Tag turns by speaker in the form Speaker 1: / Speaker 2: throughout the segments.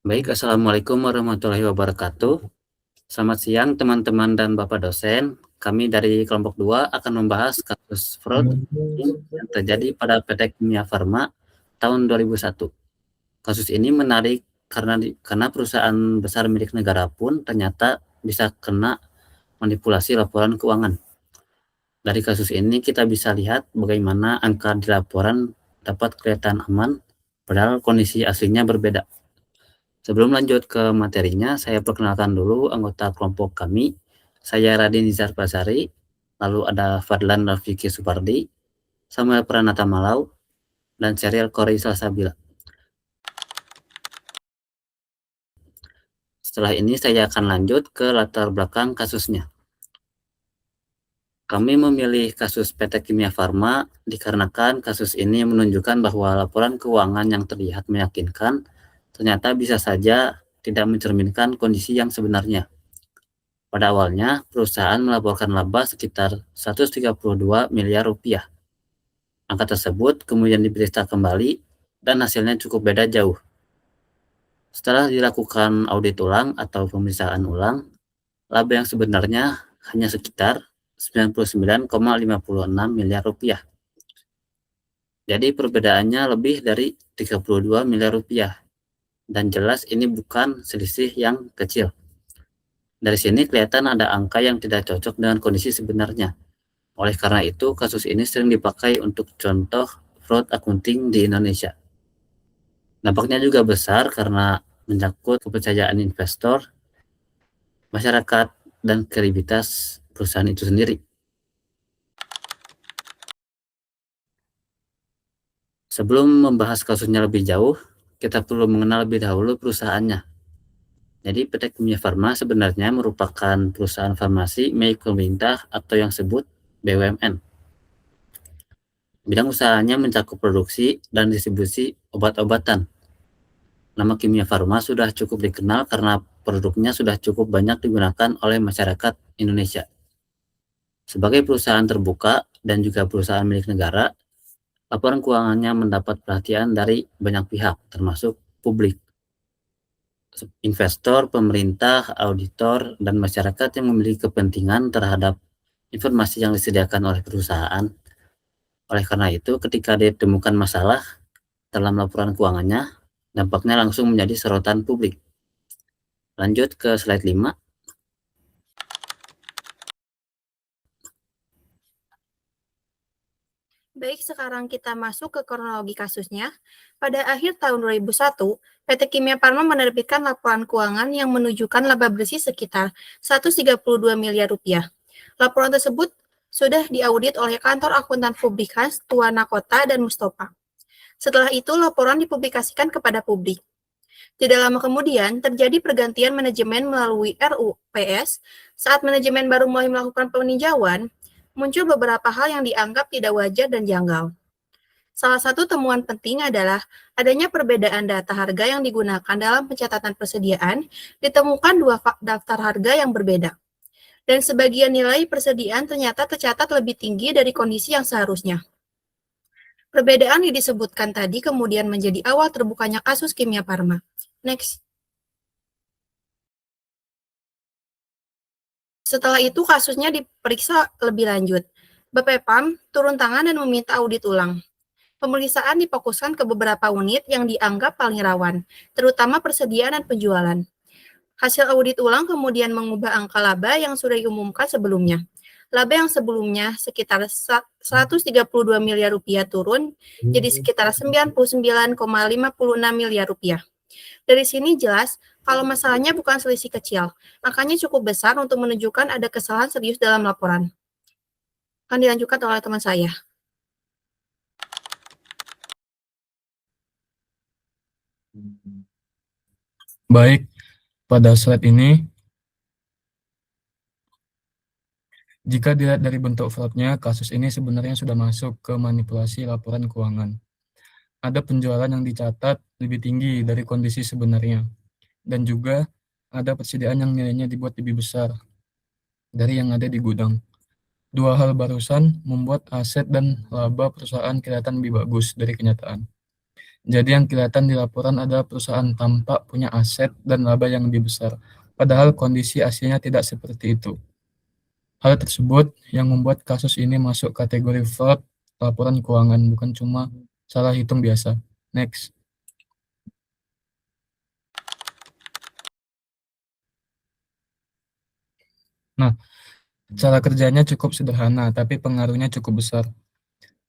Speaker 1: Baik, Assalamualaikum warahmatullahi wabarakatuh. Selamat siang teman-teman dan Bapak dosen. Kami dari kelompok 2 akan membahas kasus fraud yang terjadi pada PT Kimia Farma tahun 2001. Kasus ini menarik karena perusahaan besar milik negara pun ternyata bisa kena manipulasi laporan keuangan. Dari kasus ini kita bisa lihat bagaimana angka di laporan dapat kelihatan aman, padahal kondisi aslinya berbeda. Sebelum lanjut ke materinya, saya perkenalkan dulu anggota kelompok kami. Saya Radin Nizar Basari, lalu ada Fadlan Rafiki Supardi, Samuel Pranata Malau, dan Serial Kori Salsabila. Setelah ini saya akan lanjut ke latar belakang kasusnya. Kami memilih kasus PT Kimia Farma dikarenakan kasus ini menunjukkan bahwa laporan keuangan yang terlihat meyakinkan ternyata bisa saja tidak mencerminkan kondisi yang sebenarnya. Pada awalnya, perusahaan melaporkan laba sekitar 132 miliar rupiah. Angka tersebut kemudian diperiksa kembali dan hasilnya cukup beda jauh. Setelah dilakukan audit ulang atau pemeriksaan ulang, laba yang sebenarnya hanya sekitar 99,56 miliar rupiah. Jadi perbedaannya lebih dari 32 miliar rupiah. Dan jelas ini bukan selisih yang kecil. Dari sini kelihatan ada angka yang tidak cocok dengan kondisi sebenarnya. Oleh karena itu, kasus ini sering dipakai untuk contoh fraud accounting di Indonesia. Dampaknya juga besar karena menyangkut kepercayaan investor, masyarakat, dan kredibilitas perusahaan itu sendiri. Sebelum membahas kasusnya lebih jauh, kita perlu mengenal lebih dahulu perusahaannya. Jadi PT Kimia Farma sebenarnya merupakan perusahaan farmasi milik pemerintah atau yang disebut BUMN. Bidang usahanya mencakup produksi dan distribusi obat-obatan. Nama Kimia Farma sudah cukup dikenal karena produknya sudah cukup banyak digunakan oleh masyarakat Indonesia. Sebagai perusahaan terbuka dan juga perusahaan milik negara, laporan keuangannya mendapat perhatian dari banyak pihak, termasuk publik, investor, pemerintah, auditor, dan masyarakat yang memiliki kepentingan terhadap informasi yang disediakan oleh perusahaan. Oleh karena itu, ketika ditemukan masalah dalam laporan keuangannya, dampaknya langsung menjadi sorotan publik. Lanjut ke slide 5.
Speaker 2: Baik, sekarang kita masuk ke kronologi kasusnya. Pada akhir tahun 2001, PT Kimia Farma menerbitkan laporan keuangan yang menunjukkan laba bersih sekitar 132 miliar rupiah. Laporan tersebut sudah diaudit oleh kantor akuntan publik khas Tuana Kota dan Mustafa. Setelah itu, laporan dipublikasikan kepada publik. Tidak lama kemudian, terjadi pergantian manajemen melalui RUPS. Saat manajemen baru mulai melakukan peninjauan, muncul beberapa hal yang dianggap tidak wajar dan janggal. Salah satu temuan penting adalah adanya perbedaan data harga yang digunakan dalam pencatatan persediaan, ditemukan dua daftar harga yang berbeda. Dan sebagian nilai persediaan ternyata tercatat lebih tinggi dari kondisi yang seharusnya. Perbedaan yang disebutkan tadi kemudian menjadi awal terbukanya kasus Kimia Farma. Next. Setelah itu kasusnya diperiksa lebih lanjut. BPPAM turun tangan dan meminta audit ulang. Pemeriksaan difokuskan ke beberapa unit yang dianggap paling rawan, terutama persediaan dan penjualan. Hasil audit ulang kemudian mengubah angka laba yang sudah diumumkan sebelumnya. Laba yang sebelumnya sekitar 132 miliar rupiah turun jadi sekitar 99,56 miliar rupiah. Dari sini jelas kalau masalahnya bukan selisih kecil, angkanya cukup besar untuk menunjukkan ada kesalahan serius dalam laporan. Akan dilanjutkan oleh teman saya.
Speaker 3: Baik, pada slide ini, jika dilihat dari bentuk fraudnya, kasus ini sebenarnya sudah masuk ke manipulasi laporan keuangan. Ada penjualan yang dicatat lebih tinggi dari kondisi sebenarnya, dan juga ada persediaan yang nilainya dibuat lebih besar dari yang ada di gudang. Dua hal barusan membuat aset dan laba perusahaan kelihatan lebih bagus dari kenyataan. Jadi yang kelihatan di laporan adalah perusahaan tampak punya aset dan laba yang lebih besar, padahal kondisi aslinya tidak seperti itu. Hal tersebut yang membuat kasus ini masuk kategori fraud laporan keuangan, bukan cuma salah hitung biasa. Next. Nah, cara kerjanya cukup sederhana, tapi pengaruhnya cukup besar.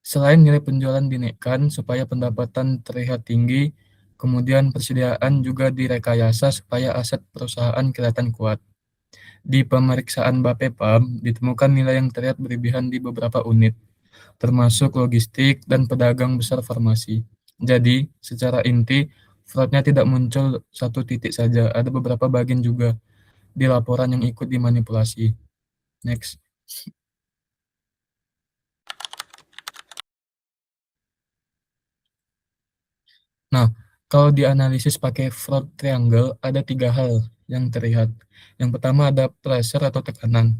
Speaker 3: Selain nilai penjualan dinaikkan supaya pendapatan terlihat tinggi, kemudian persediaan juga direkayasa supaya aset perusahaan kelihatan kuat. Di pemeriksaan Bapepam, ditemukan nilai yang terlihat berlebihan di beberapa unit, termasuk logistik dan pedagang besar farmasi. Jadi, secara inti, fraudnya tidak muncul satu titik saja, ada beberapa bagian juga di laporan yang ikut dimanipulasi. Next. Nah, kalau dianalisis pakai fraud triangle, ada 3 hal yang terlihat. Yang pertama ada pressure atau tekanan.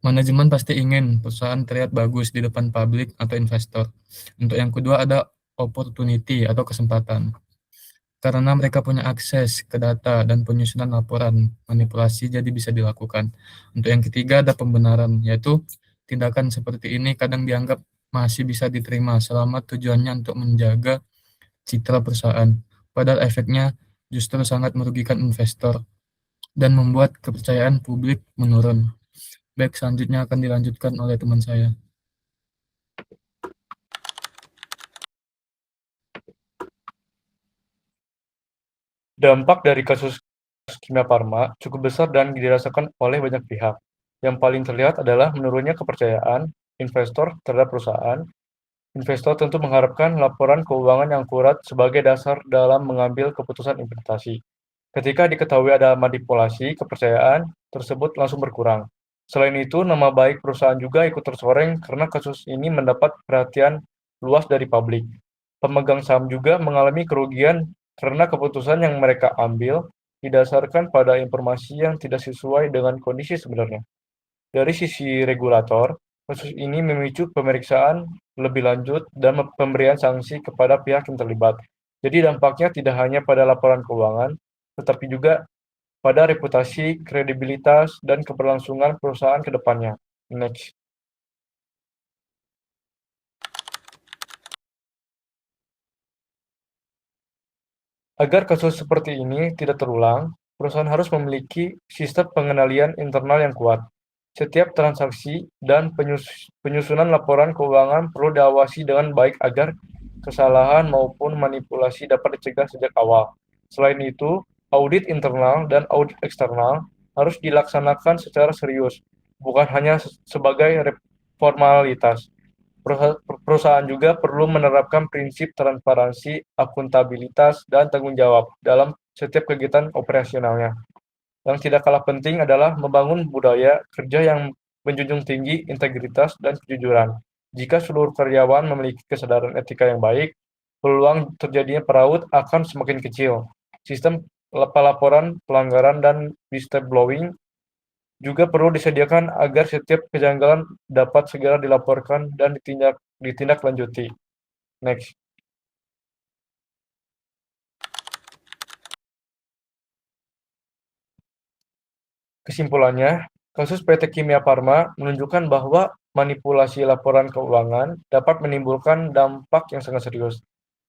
Speaker 3: Manajemen pasti ingin perusahaan terlihat bagus di depan publik atau investor. Untuk yang kedua ada opportunity atau kesempatan. Karena mereka punya akses ke data dan penyusunan laporan, manipulasi jadi bisa dilakukan. Untuk yang ketiga ada pembenaran, yaitu tindakan seperti ini kadang dianggap masih bisa diterima selama tujuannya untuk menjaga citra perusahaan. Padahal efeknya justru sangat merugikan investor dan membuat kepercayaan publik menurun. Baik, selanjutnya akan dilanjutkan oleh teman saya.
Speaker 4: Dampak dari kasus Kimia Farma cukup besar dan dirasakan oleh banyak pihak. Yang paling terlihat adalah menurunnya kepercayaan investor terhadap perusahaan. Investor tentu mengharapkan laporan keuangan yang akurat sebagai dasar dalam mengambil keputusan investasi. Ketika diketahui ada manipulasi, kepercayaan tersebut langsung berkurang. Selain itu, nama baik perusahaan juga ikut tercoreng karena kasus ini mendapat perhatian luas dari publik. Pemegang saham juga mengalami kerugian karena keputusan yang mereka ambil didasarkan pada informasi yang tidak sesuai dengan kondisi sebenarnya. Dari sisi regulator, kasus ini memicu pemeriksaan lebih lanjut dan pemberian sanksi kepada pihak yang terlibat. Jadi dampaknya tidak hanya pada laporan keuangan, tetapi juga pada reputasi, kredibilitas, dan keberlangsungan perusahaan ke depannya. Next. Agar kasus seperti ini tidak terulang, perusahaan harus memiliki sistem pengendalian internal yang kuat. Setiap transaksi dan penyusunan laporan keuangan perlu diawasi dengan baik agar kesalahan maupun manipulasi dapat dicegah sejak awal. Selain itu, audit internal dan audit eksternal harus dilaksanakan secara serius, bukan hanya sebagai formalitas. Perusahaan juga perlu menerapkan prinsip transparansi, akuntabilitas, dan tanggung jawab dalam setiap kegiatan operasionalnya. Yang tidak kalah penting adalah membangun budaya kerja yang menjunjung tinggi integritas dan kejujuran. Jika seluruh karyawan memiliki kesadaran etika yang baik, peluang terjadinya fraud akan semakin kecil. Sistem pelaporan pelanggaran dan whistleblowing juga perlu disediakan agar setiap kejanggalan dapat segera dilaporkan dan ditindaklanjuti. Next. Kesimpulannya, kasus PT Kimia Farma menunjukkan bahwa manipulasi laporan keuangan dapat menimbulkan dampak yang sangat serius.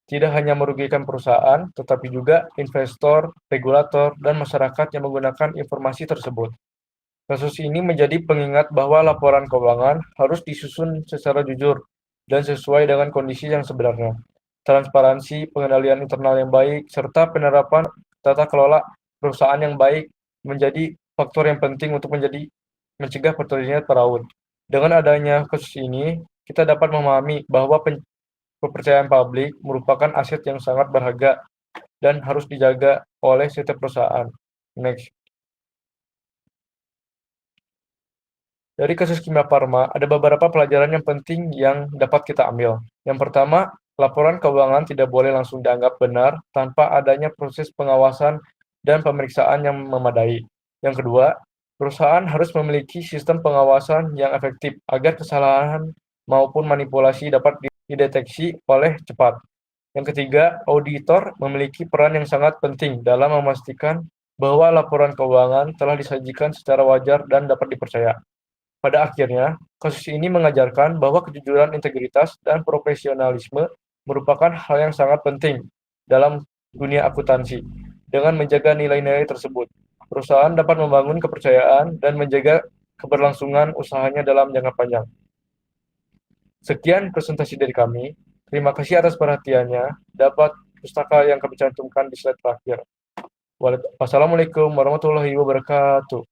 Speaker 4: Tidak hanya merugikan perusahaan, tetapi juga investor, regulator, dan masyarakat yang menggunakan informasi tersebut. Kasus ini menjadi pengingat bahwa laporan keuangan harus disusun secara jujur dan sesuai dengan kondisi yang sebenarnya. Transparansi, pengendalian internal yang baik, serta penerapan tata kelola perusahaan yang baik menjadi faktor yang penting untuk mencegah terjadinya fraud. Dengan adanya kasus ini, kita dapat memahami bahwa kepercayaan publik merupakan aset yang sangat berharga dan harus dijaga oleh setiap perusahaan. Next. Dari kasus Kimia Farma, ada beberapa pelajaran yang penting yang dapat kita ambil. Yang pertama, laporan keuangan tidak boleh langsung dianggap benar tanpa adanya proses pengawasan dan pemeriksaan yang memadai. Yang kedua, perusahaan harus memiliki sistem pengawasan yang efektif agar kesalahan maupun manipulasi dapat dideteksi oleh cepat. Yang ketiga, auditor memiliki peran yang sangat penting dalam memastikan bahwa laporan keuangan telah disajikan secara wajar dan dapat dipercaya. Pada akhirnya, kasus ini mengajarkan bahwa kejujuran, integritas, dan profesionalisme merupakan hal yang sangat penting dalam dunia akuntansi. Dengan menjaga nilai-nilai tersebut, perusahaan dapat membangun kepercayaan dan menjaga keberlangsungan usahanya dalam jangka panjang. Sekian presentasi dari kami. Terima kasih atas perhatiannya. Dapat pustaka yang kami cantumkan di slide terakhir. Wassalamualaikum warahmatullahi wabarakatuh.